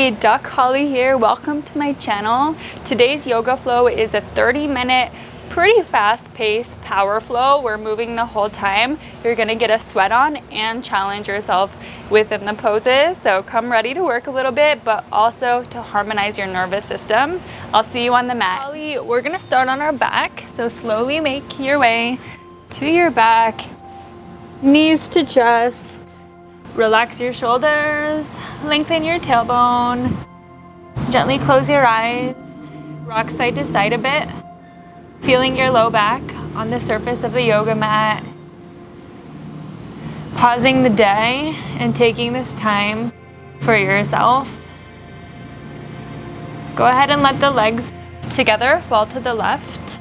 Hey, Doc Holly here. Welcome to my channel. Today's yoga flow is a 30-minute, pretty fast-paced power flow. We're moving the whole time. You're gonna get a sweat on and challenge yourself within the poses. So come ready to work a little bit, but also to harmonize your nervous system. I'll see you on the mat. Holly, we're gonna start on our back. So slowly make your way to your back, knees to chest. Relax your shoulders, lengthen your tailbone, gently close your eyes, rock side to side a bit, feeling your low back on the surface of the yoga mat. Pausing the day and taking this time for yourself. Go ahead and let the legs together fall to the left.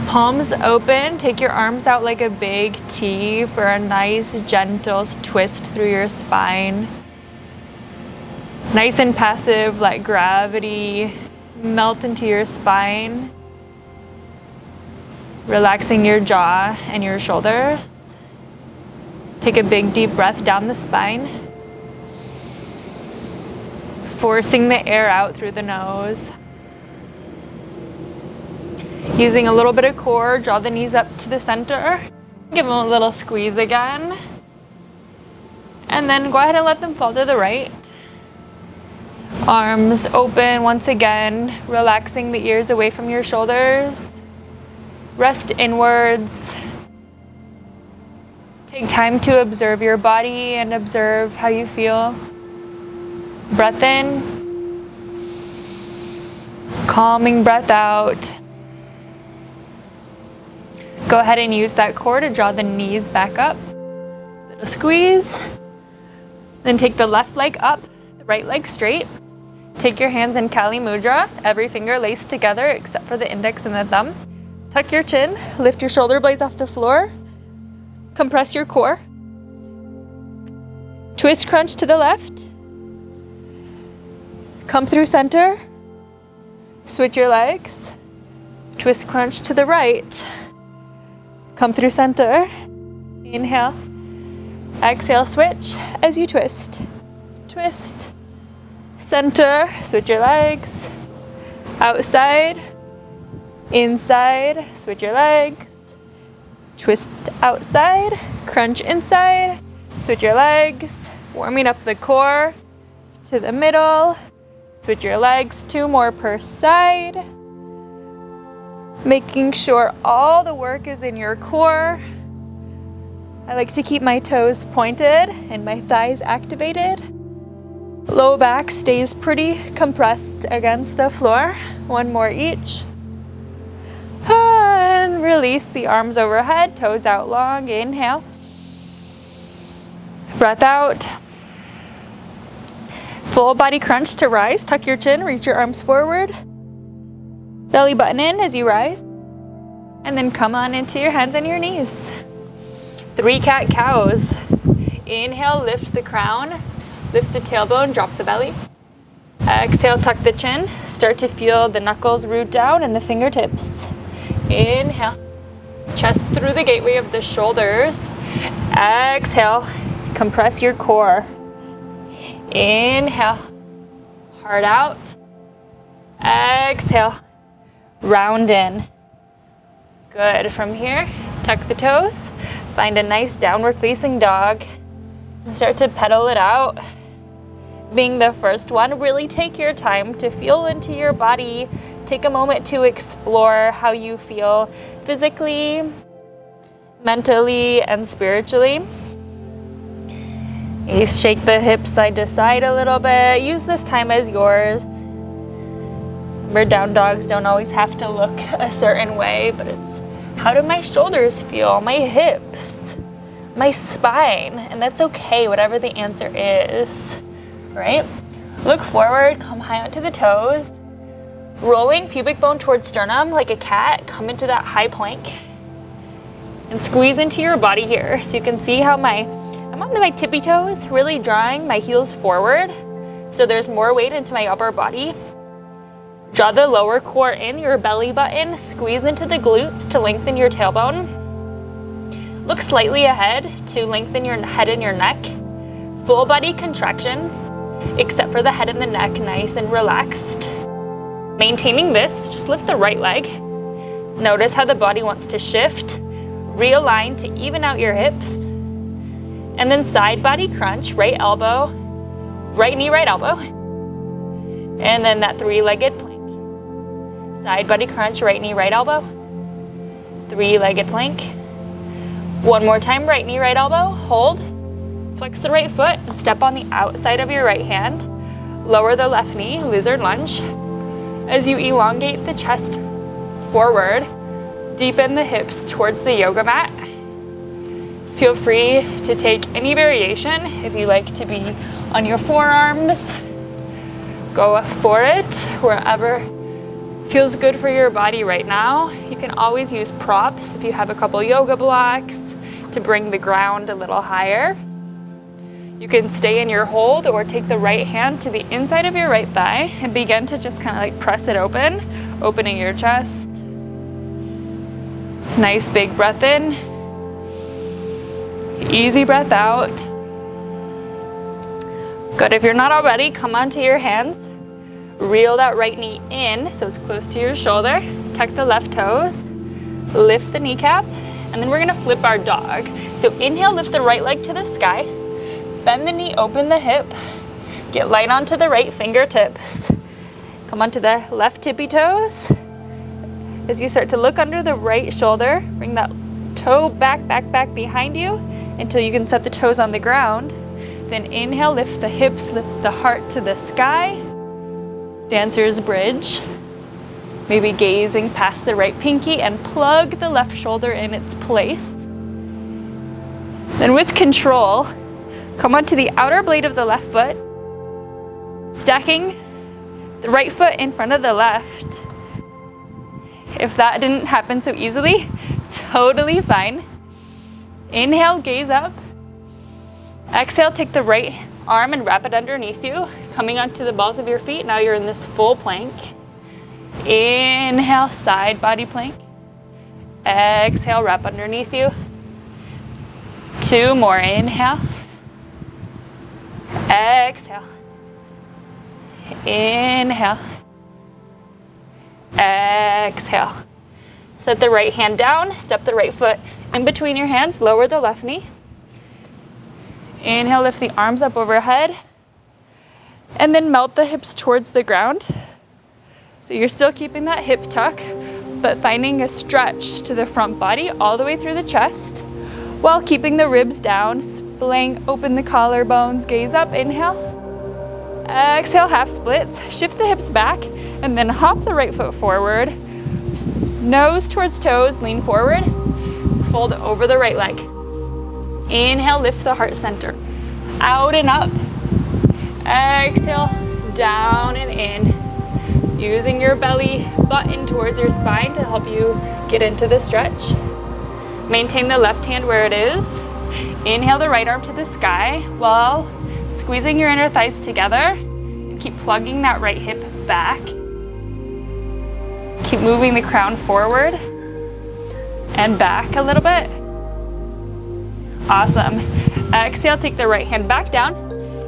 Palms open, take your arms out like a big T for a nice gentle twist through your spine. Nice and passive, let gravity melt into your spine. Relaxing your jaw and your shoulders. Take a big deep breath down the spine. Forcing the air out through the nose. Using a little bit of core, draw the knees up to the center. Give them a little squeeze again. And then go ahead and let them fall to the right. Arms open once again, relaxing the ears away from your shoulders. Rest inwards. Take time to observe your body and observe how you feel. Breath in. Calming breath out. Go ahead and use that core to draw the knees back up. Little squeeze. Then take the left leg up, the right leg straight. Take your hands in Kali Mudra, every finger laced together except for the index and the thumb. Tuck your chin, lift your shoulder blades off the floor. Compress your core. Twist crunch to the left. Come through center. Switch your legs. Twist crunch to the right. Come through center. Inhale. Exhale, switch as you twist. Twist. Center. Switch your legs. Outside. Inside. Switch your legs. Twist outside. Crunch inside. Switch your legs. Warming up the core to the middle. Switch your legs. 2 more per side. Making sure all the work is in your core. I like to keep my toes pointed and my thighs activated. Low back stays pretty compressed against the floor. 1 more each. And release the arms overhead, toes out long. Inhale. Breath out. Full body crunch to rise. Tuck your chin, reach your arms forward. Belly button in as you rise. And then come on into your hands and your knees. 3 cat-cows. Inhale, lift the crown. Lift the tailbone, drop the belly. Exhale, tuck the chin. Start to feel the knuckles root down and the fingertips. Inhale. Chest through the gateway of the shoulders. Exhale, compress your core. Inhale. Heart out. Exhale. Round in. Good. From here, tuck the toes. Find a nice downward facing dog. And start to pedal it out. Being the first one, really take your time to feel into your body. Take a moment to explore how you feel physically, mentally, and spiritually. You shake the hips side to side a little bit. Use this time as yours. Remember, down dogs don't always have to look a certain way, but it's how do my shoulders feel, my hips, my spine, and that's okay, whatever the answer is, right? Look forward, come high onto the toes, rolling pubic bone towards sternum like a cat, come into that high plank, and squeeze into your body here. So you can see how I'm on my tippy toes, really drawing my heels forward, so there's more weight into my upper body. Draw the lower core in, your belly button, squeeze into the glutes to lengthen your tailbone. Look slightly ahead to lengthen your head and your neck. Full body contraction. except for the head and the neck, nice and relaxed. Maintaining this, just lift the right leg. Notice how the body wants to shift. Realign to even out your hips. And then side body crunch, right elbow, right knee, right elbow. And then that three-legged plank. Side body crunch, right knee, right elbow. Three-legged plank. One more time, right knee, right elbow, hold. Flex the right foot and step on the outside of your right hand. Lower the left knee, lizard lunge. As you elongate the chest forward, deepen the hips towards the yoga mat. Feel free to take any variation. If you like to be on your forearms, go for it wherever feels good for your body right now. You can always use props if you have a couple yoga blocks to bring the ground a little higher. You can stay in your hold or take the right hand to the inside of your right thigh and begin to just kind of like press it open, opening your chest. Nice big breath in. Easy breath out. Good. If you're not already, come onto your hands. Reel that right knee in so it's close to your shoulder. Tuck the left toes. Lift the kneecap. And then we're going to flip our dog. So inhale, lift the right leg to the sky. Bend the knee, open the hip. Get light onto the right fingertips. Come onto the left tippy toes. As you start to look under the right shoulder, bring that toe back behind you until you can set the toes on the ground. Then inhale, lift the hips, lift the heart to the sky. Dancer's bridge. Maybe gazing past the right pinky and plug the left shoulder in its place. Then with control, come onto the outer blade of the left foot, stacking the right foot in front of the left. If that didn't happen so easily, totally fine. Inhale, gaze up. Exhale, take the right arm and wrap it underneath you, coming onto the balls of your feet. Now you're in this full plank. Inhale, side body plank. Exhale, wrap underneath you. Two more, inhale. Exhale. Inhale. Exhale. Set the right hand down, step the right foot in between your hands, lower the left knee. Inhale, lift the arms up overhead. And then melt the hips towards the ground. So you're still keeping that hip tuck, but finding a stretch to the front body all the way through the chest, while keeping the ribs down, splaying open the collarbones, gaze up, inhale. Exhale, half splits, shift the hips back, and then hop the right foot forward. Nose towards toes, lean forward, fold over the right leg. Inhale, lift the heart center, out and up. Exhale, down and in. Using your belly button towards your spine to help you get into the stretch. Maintain the left hand where it is. Inhale the right arm to the sky while squeezing your inner thighs together. And keep plugging that right hip back. Keep moving the crown forward and back a little bit. Awesome. Exhale, take the right hand back down.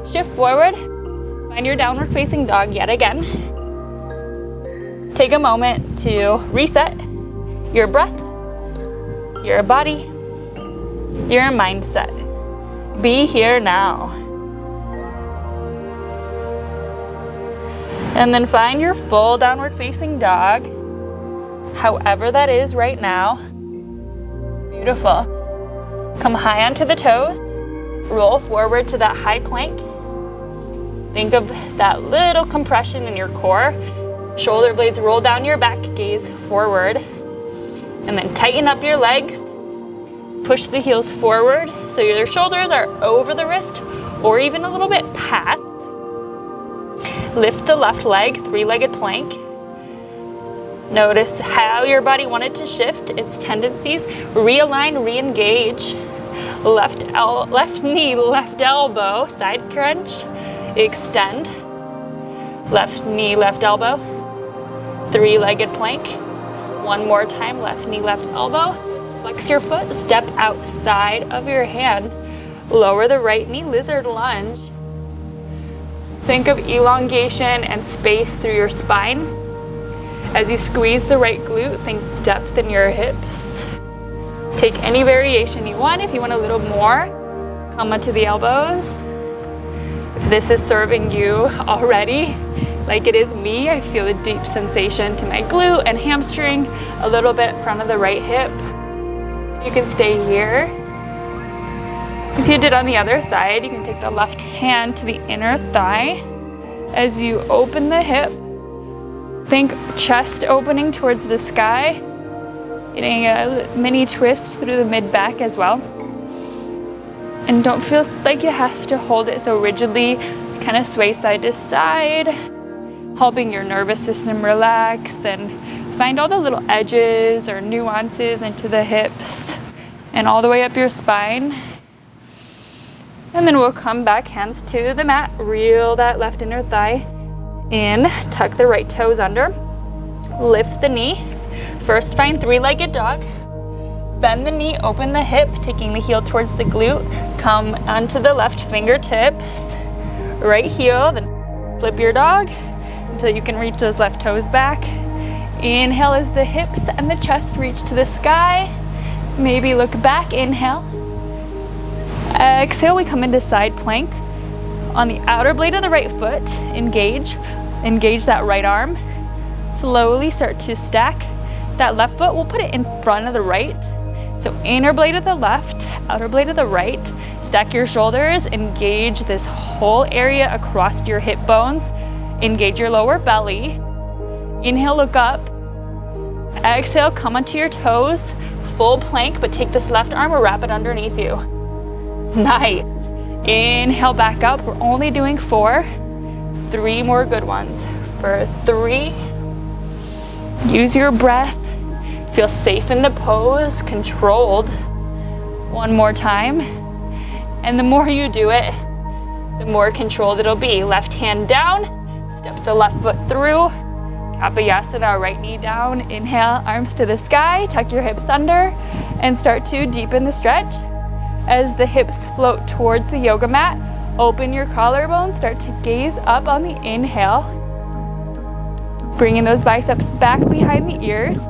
Shift forward. Find your downward facing dog yet again. Take a moment to reset your breath, your body, your mindset. Be here now. And then find your full downward facing dog, however that is right now. Beautiful. Come high onto the toes, roll forward to that high plank. Think of that little compression in your core. Shoulder blades roll down your back, gaze forward. And then tighten up your legs. Push the heels forward so your shoulders are over the wrist or even a little bit past. Lift the left leg, three-legged plank. Notice how your body wanted to shift, its tendencies. Realign, re-engage. Left knee, left elbow, side crunch. Extend. Left knee, left elbow. Three-legged plank. One more time, left knee, left elbow. Flex your foot, step outside of your hand. Lower the right knee, lizard lunge. Think of elongation and space through your spine. As you squeeze the right glute, think depth in your hips. Take any variation you want. If you want a little more, come onto the elbows. If this is serving you already, like it is me, I feel a deep sensation to my glute and hamstring, a little bit front of the right hip. You can stay here. If you did on the other side, you can take the left hand to the inner thigh. As you open the hip, think chest opening towards the sky, getting a mini twist through the mid-back as well. And don't feel like you have to hold it so rigidly. Kind of sway side to side, helping your nervous system relax and find all the little edges or nuances into the hips and all the way up your spine. And then we'll come back, hands to the mat, reel that left inner thigh in, tuck the right toes under, lift the knee. First, find three-legged dog. Bend the knee, open the hip, taking the heel towards the glute. Come onto the left fingertips, right heel, then flip your dog until you can reach those left toes back. Inhale as the hips and the chest reach to the sky. Maybe look back, inhale. Exhale, we come into side plank. On the outer blade of the right foot, engage that right arm. Slowly start to stack that left foot. We'll put it in front of the right. So inner blade of the left, outer blade of the right. Stack your shoulders, engage this whole area across your hip bones. Engage your lower belly. Inhale, look up. Exhale, come onto your toes. Full plank, but take this left arm or wrap it underneath you. Nice. Inhale, back up. We're only doing 4. 3 more good ones. For 3. Use your breath. Feel safe in the pose, controlled. 1 more time. And the more you do it, the more controlled it'll be. Left hand down, step the left foot through. Kapayasana, right knee down. Inhale, arms to the sky, tuck your hips under, and start to deepen the stretch. As the hips float towards the yoga mat, open your collarbone, start to gaze up on the inhale. Bringing those biceps back behind the ears.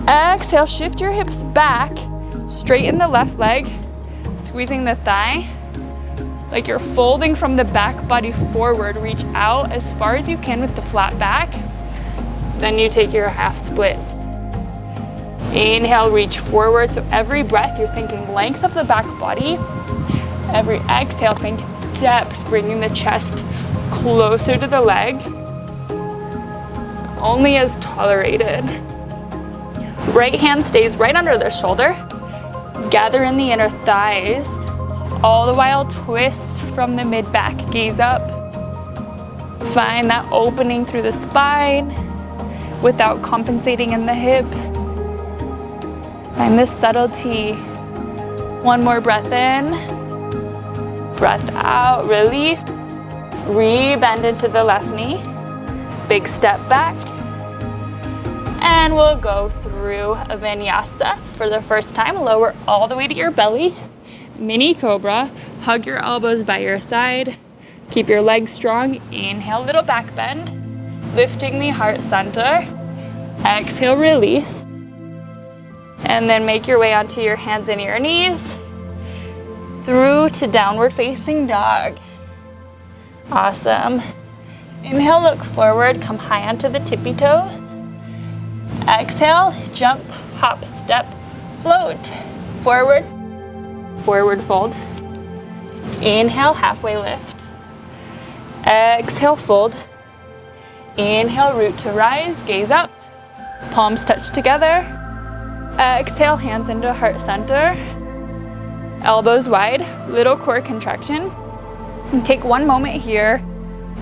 Exhale, shift your hips back, straighten the left leg, squeezing the thigh. Like you're folding from the back body forward, reach out as far as you can with the flat back. Then you take your half splits. Inhale, reach forward. So every breath, you're thinking length of the back body. Every exhale, think depth, bringing the chest closer to the leg. Only as tolerated. Right hand stays right under the shoulder. Gather in the inner thighs. All the while twist from the mid-back, gaze up. Find that opening through the spine without compensating in the hips. Find this subtlety. 1 more breath in. Breath out, release. Re-bend into the left knee. Big step back. And we'll go through a Vinyasa for the first time. Lower all the way to your belly. Mini cobra. Hug your elbows by your side. Keep your legs strong. Inhale, little back bend. Lifting the heart center. Exhale, release. And then make your way onto your hands and your knees. Through to downward facing dog. Awesome. Inhale, look forward. Come high onto the tippy toes. Exhale, jump, hop, step, float. Forward, forward fold. Inhale, halfway lift. Exhale, fold. Inhale, root to rise, gaze up. Palms touch together. Exhale, hands into heart center. Elbows wide, little core contraction. And take 1 moment here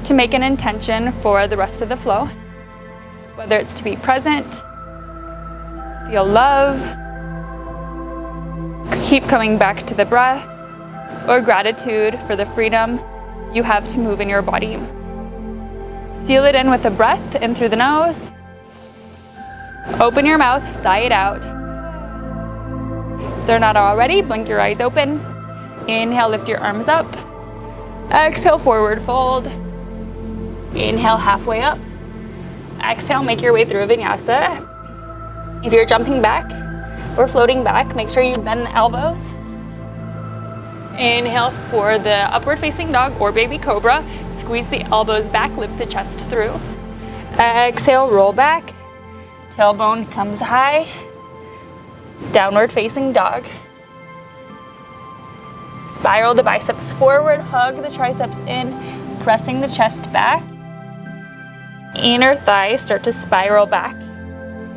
to make an intention for the rest of the flow. Whether it's to be present, feel love, keep coming back to the breath, or gratitude for the freedom you have to move in your body. Seal it in with a breath in through the nose. Open your mouth, sigh it out. If they're not already, blink your eyes open. Inhale, lift your arms up. Exhale, forward fold. Inhale, halfway up. Exhale, make your way through a vinyasa. If you're jumping back or floating back, make sure you bend the elbows. Inhale for the upward facing dog or baby cobra. Squeeze the elbows back, lift the chest through. Exhale, roll back. Tailbone comes high. Downward facing dog. Spiral the biceps forward, hug the triceps in, pressing the chest back. Inner thighs start to spiral back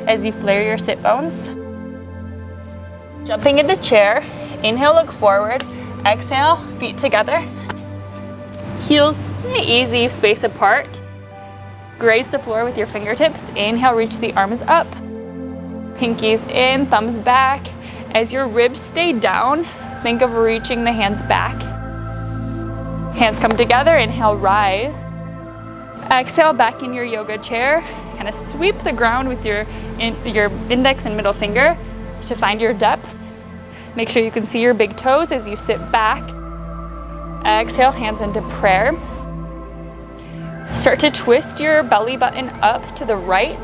as you flare your sit bones. Jumping into chair, inhale, look forward. Exhale, feet together. Heels easy, space apart. Graze the floor with your fingertips. Inhale, reach the arms up. Pinkies in, thumbs back. As your ribs stay down, think of reaching the hands back. Hands come together, inhale, rise. Exhale, back in your yoga chair. Kind of sweep the ground with your index and middle finger to find your depth. Make sure you can see your big toes as you sit back. Exhale, hands into prayer. Start to twist your belly button up to the right,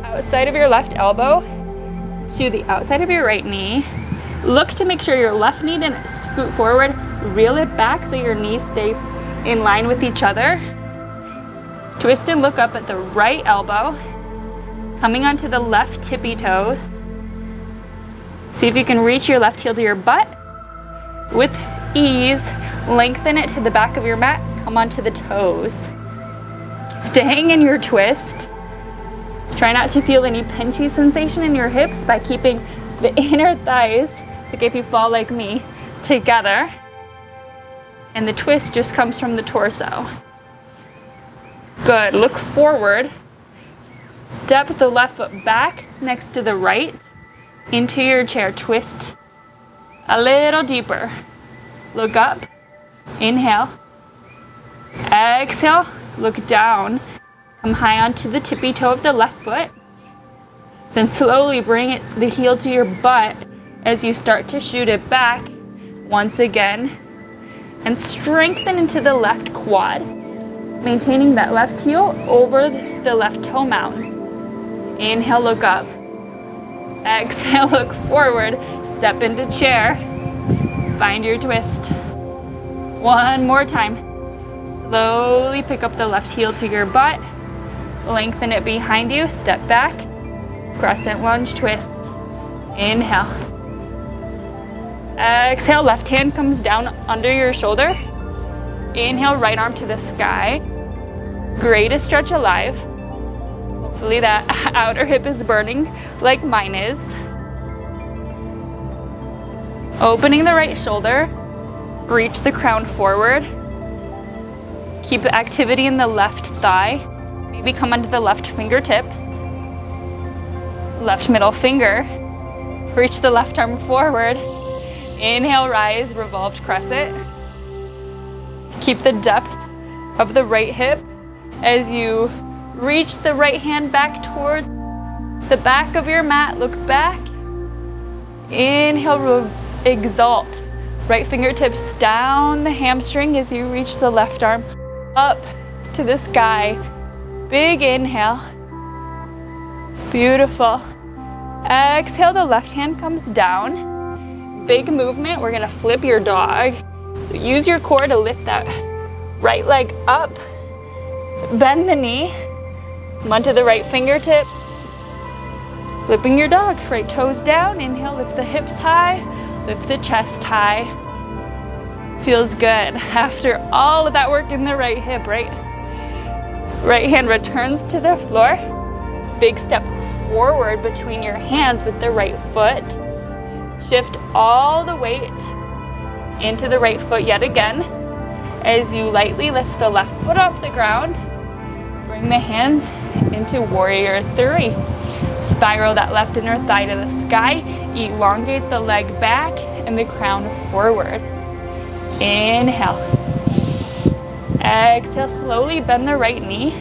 outside of your left elbow to the outside of your right knee. Look to make sure your left knee didn't scoot forward. Reel it back so your knees stay in line with each other. Twist and look up at the right elbow, coming onto the left tippy toes. See if you can reach your left heel to your butt. With ease, lengthen it to the back of your mat, come onto the toes. Staying in your twist. Try not to feel any pinchy sensation in your hips by keeping the inner thighs, it's okay if you fall like me, together. And the twist just comes from the torso. Good, look forward. Step the left foot back next to the right into your chair. Twist a little deeper. Look up, inhale. Exhale, look down. Come high onto the tippy toe of the left foot. Then slowly bring the heel to your butt as you start to shoot it back once again. And strengthen into the left quad, maintaining that left heel over the left toe mounds. Inhale, look up. Exhale, look forward. Step into chair. Find your twist. One more time. Slowly pick up the left heel to your butt. Lengthen it behind you. Step back. Crescent lunge twist. Inhale. Exhale, left hand comes down under your shoulder. Inhale, right arm to the sky. Greatest stretch alive. Hopefully that outer hip is burning like mine is. Opening the right shoulder. Reach the crown forward. Keep the activity in the left thigh. Maybe come onto the left fingertips. Left middle finger. Reach the left arm forward. Inhale, rise, revolved crescent. Keep the depth of the right hip as you reach the right hand back towards the back of your mat. Look back. Inhale, exalt. Right fingertips down the hamstring as you reach the left arm up to the sky. Big inhale. Beautiful. Exhale, the left hand comes down. Big movement, we're gonna flip your dog. So use your core to lift that right leg up. Bend the knee. Come onto the right fingertips. Flipping your dog, right toes down. Inhale, lift the hips high. Lift the chest high. Feels good. After all of that work in the right hip, right hand returns to the floor. Big step forward between your hands with the right foot. Shift all the weight into the right foot yet again. As you lightly lift the left foot off the ground, bring the hands into warrior three. Spiral that left inner thigh to the sky. Elongate the leg back and the crown forward. Inhale. Exhale, slowly bend the right knee.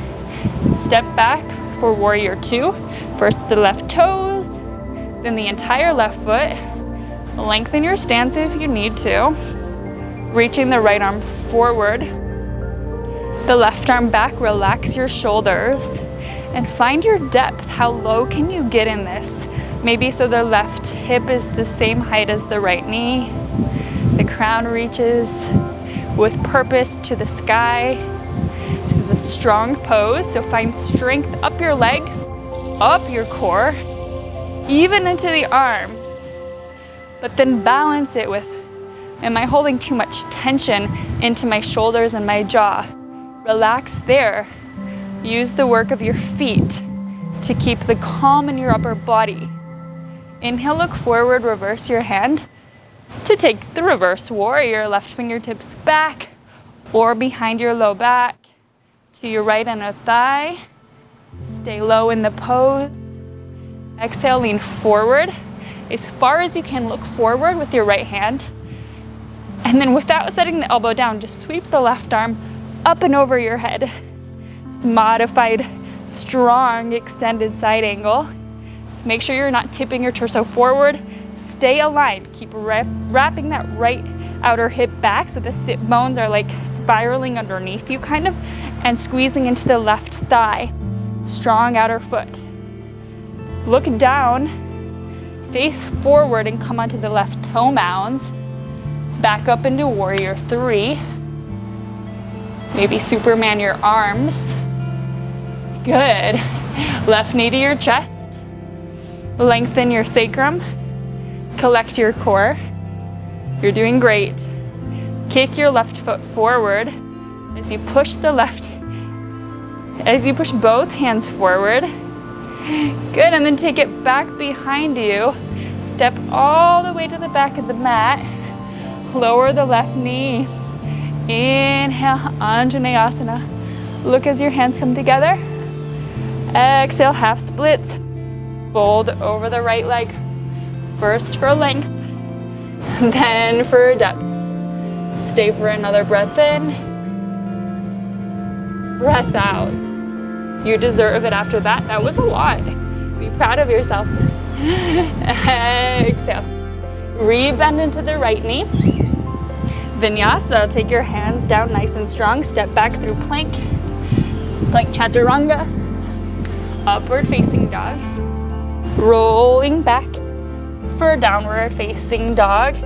Step back for warrior two. First the left toes, then the entire left foot. Lengthen your stance if you need to. Reaching the right arm forward. the left arm back, relax your shoulders, and find your depth. How low can you get in this? Maybe so the left hip is the same height as the right knee. The crown reaches with purpose to the sky. This is a strong pose, so find strength up your legs, up your core, even into the arms. But then balance it with, am I holding too much tension into my shoulders and my jaw? Relax there. Use the work of your feet to keep the calm in your upper body. Inhale, look forward, reverse your hand to take the reverse warrior. Left fingertips back or behind your low back to your right inner thigh. Stay low in the pose. Exhale, lean forward. As far as you can, look forward with your right hand. And then without setting the elbow down, just sweep the left arm up and over your head. It's modified, strong, extended side angle. Just make sure you're not tipping your torso forward. Stay aligned. Keep wrapping that right outer hip back so the sit bones are like spiraling underneath you kind of, and squeezing into the left thigh. Strong outer foot. Look down, face forward and come onto the left toe mounds. Back up into warrior 3. Maybe Superman your arms. Good. Left knee to your chest. Lengthen your sacrum. Collect your core. You're doing great. Kick your left foot forward as you push both hands forward. Good, and then take it back behind you. Step all the way to the back of the mat. Lower the left knee. Inhale, Anjaneyasana. Look as your hands come together. Exhale, half splits. Fold over the right leg. First for length, then for depth. Stay for another breath in. Breath out. You deserve it after that. That was a lot. Be proud of yourself. Exhale. Rebend into the right knee. Vinyasa, take your hands down nice and strong. Step back through plank. Plank chaturanga. Upward facing dog. Rolling back for a downward facing dog.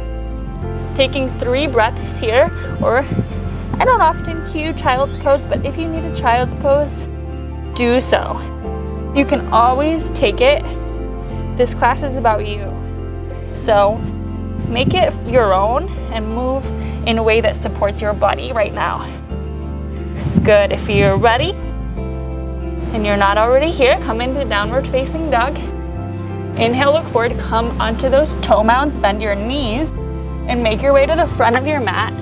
Taking 3 breaths here, or I don't often cue child's pose, but if you need a child's pose, do so. You can always take it. This class is about you. So make it your own and move in a way that supports your body right now. Good. If you're ready and you're not already here, come into downward facing dog. Inhale, look forward, come onto those toe mounds, bend your knees, and make your way to the front of your mat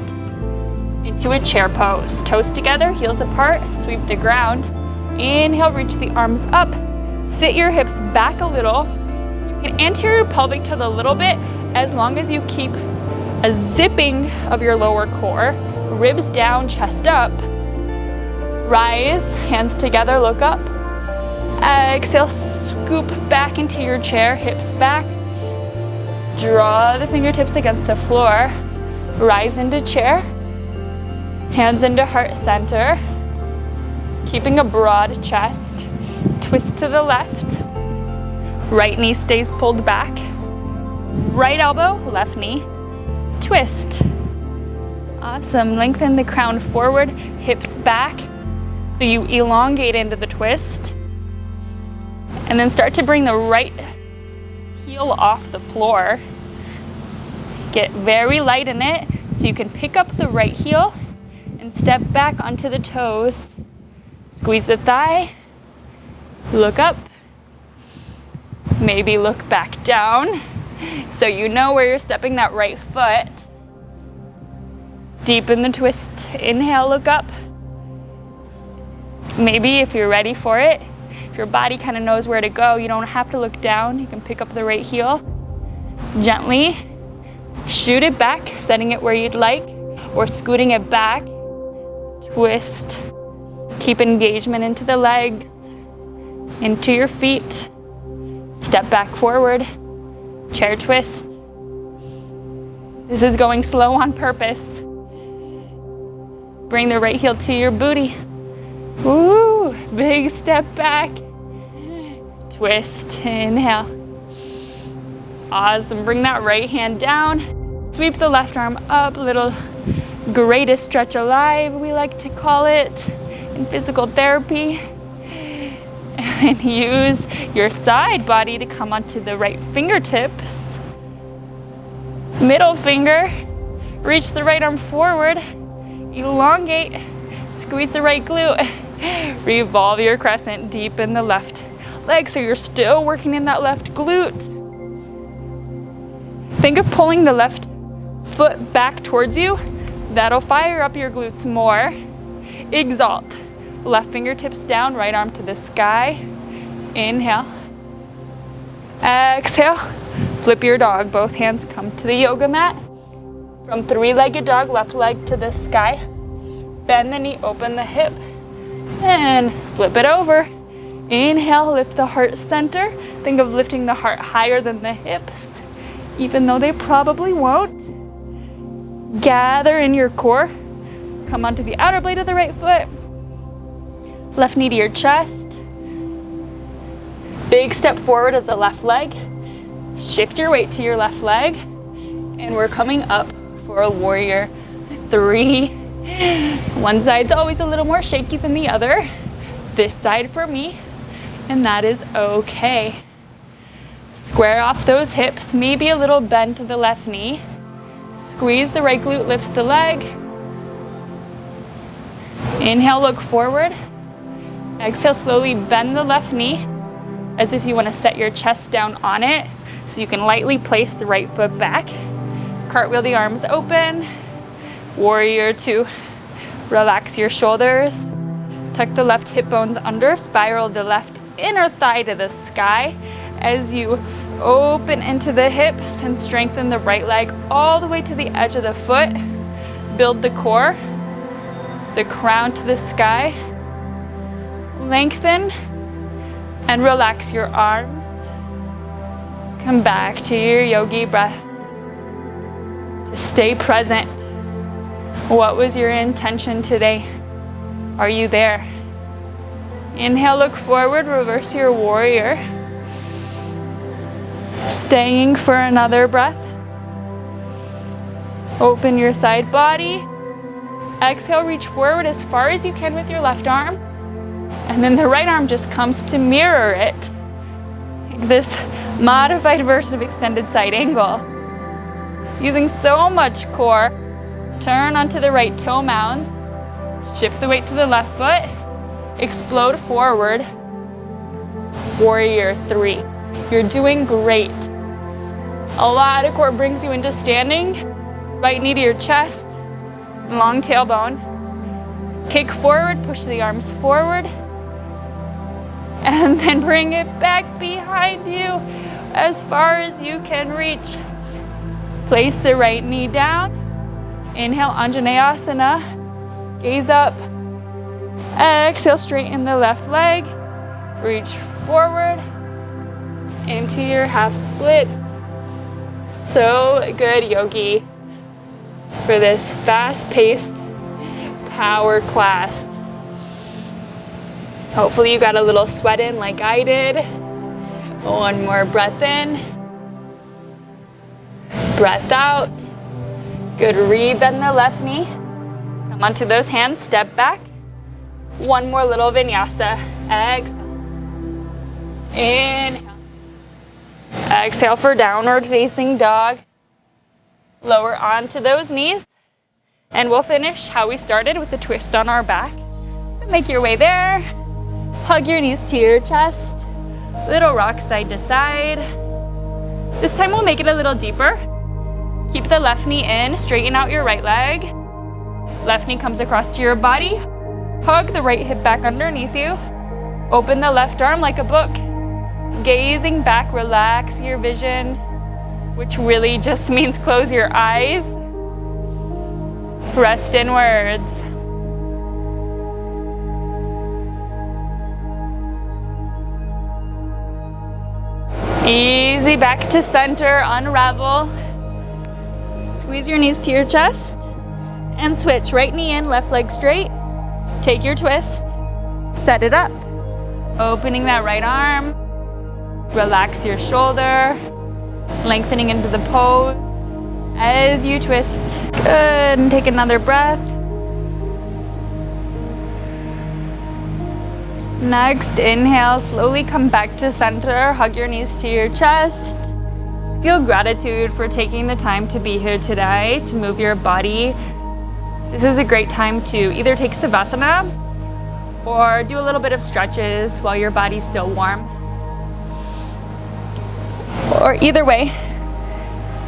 into a chair pose. Toes together, heels apart, sweep the ground. Inhale, reach the arms up. Sit your hips back a little. You can anterior pelvic tilt a little bit as long as you keep a zipping of your lower core. Ribs down, chest up. Rise, hands together, look up. Exhale, scoop back into your chair, hips back. Draw the fingertips against the floor. Rise into chair. Hands into heart center. Keeping a broad chest. Twist to the left. Right knee stays pulled back. Right elbow, left knee. Twist. Awesome. Lengthen the crown forward, hips back. So you elongate into the twist. And then start to bring the right heel off the floor. Get very light in it so you can pick up the right heel and step back onto the toes. Squeeze the thigh. Look up. Maybe look back down so you know where you're stepping that right foot. Deepen the twist. Inhale, look up. Maybe if you're ready for it, if your body kind of knows where to go, you don't have to look down. You can pick up the right heel. Gently shoot it back, setting it where you'd like, or scooting it back. Twist. Keep engagement into the legs, into your feet. Step back forward. Chair twist. This is going slow on purpose. Bring the right heel to your booty. Ooh, big step back. Twist, inhale. Awesome, bring that right hand down. Sweep the left arm up, little greatest stretch alive, we like to call it in physical therapy. And use your side body to come onto the right fingertips. Middle finger, reach the right arm forward, elongate, squeeze the right glute, revolve your crescent deep in the left leg so you're still working in that left glute. Think of pulling the left foot back towards you. That'll fire up your glutes more. Exalt. Left fingertips down, right arm to the sky. Inhale. Exhale. Flip your dog. Both hands come to the yoga mat. From three-legged dog, left leg to the sky. Bend the knee, open the hip, and flip it over. Inhale, lift the heart center. Think of lifting the heart higher than the hips, even though they probably won't. Gather in your core. Come onto the outer blade of the right foot. Left knee to your chest. Big step forward of the left leg. Shift your weight to your left leg. And we're coming up for a warrior 3. One side's always a little more shaky than the other. This side for me, and that is okay. Square off those hips, maybe a little bend to the left knee. Squeeze the right glute, lift the leg. Inhale, look forward. Exhale, slowly bend the left knee as if you want to set your chest down on it so you can lightly place the right foot back. Cartwheel the arms open. Warrior 2. Relax your shoulders. Tuck the left hip bones under. Spiral the left inner thigh to the sky as you open into the hips and strengthen the right leg all the way to the edge of the foot. Build the core, the crown to the sky. Lengthen and relax your arms. Come back to your yogi breath. To stay present. What was your intention today? Are you there? Inhale, look forward, reverse your warrior. Staying for another breath. Open your side body. Exhale, reach forward as far as you can with your left arm. And then the right arm just comes to mirror it. This modified version of extended side angle. Using so much core. Turn onto the right toe mounds. Shift the weight to the left foot. Explode forward. Warrior 3. You're doing great. A lot of core brings you into standing. Right knee to your chest. Long tailbone. Kick forward, push the arms forward. And then bring it back behind you as far as you can reach. Place the right knee down. Inhale, Anjaneyasana. Gaze up. Exhale, straighten the left leg. Reach forward into your half splits. So good, yogi, for this fast-paced power class. Hopefully you got a little sweat in like I did. One more breath in. Breath out. Good, rebend the left knee. Come onto those hands, step back. One more little vinyasa. Exhale. Inhale. Exhale for downward facing dog. Lower onto those knees. And we'll finish how we started with the twist on our back. So make your way there. Hug your knees to your chest. Little rock side to side. This time we'll make it a little deeper. Keep the left knee in, straighten out your right leg. Left knee comes across to your body. Hug the right hip back underneath you. Open the left arm like a book. Gazing back, relax your vision, which really just means close your eyes. Rest inwards. Easy back to center, unravel. Squeeze your knees to your chest and switch. Right knee in, left leg straight. Take your twist. set it up. Opening that right arm. Relax your shoulder. Lengthening into the pose as you twist. Good, and take another breath. Next, inhale, slowly come back to center, hug your knees to your chest. Just feel gratitude for taking the time to be here today, to move your body. This is a great time to either take Savasana or do a little bit of stretches while your body's still warm. Or either way,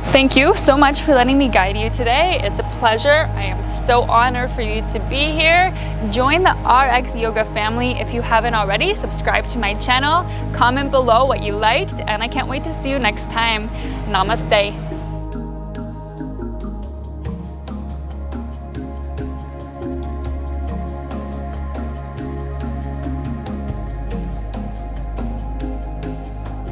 thank you so much for letting me guide you today. It's a pleasure. I am so honored for you to be here. Join the RX Yoga family if you haven't already. Subscribe to my channel, comment below what you liked, and I can't wait to see you next time. Namaste.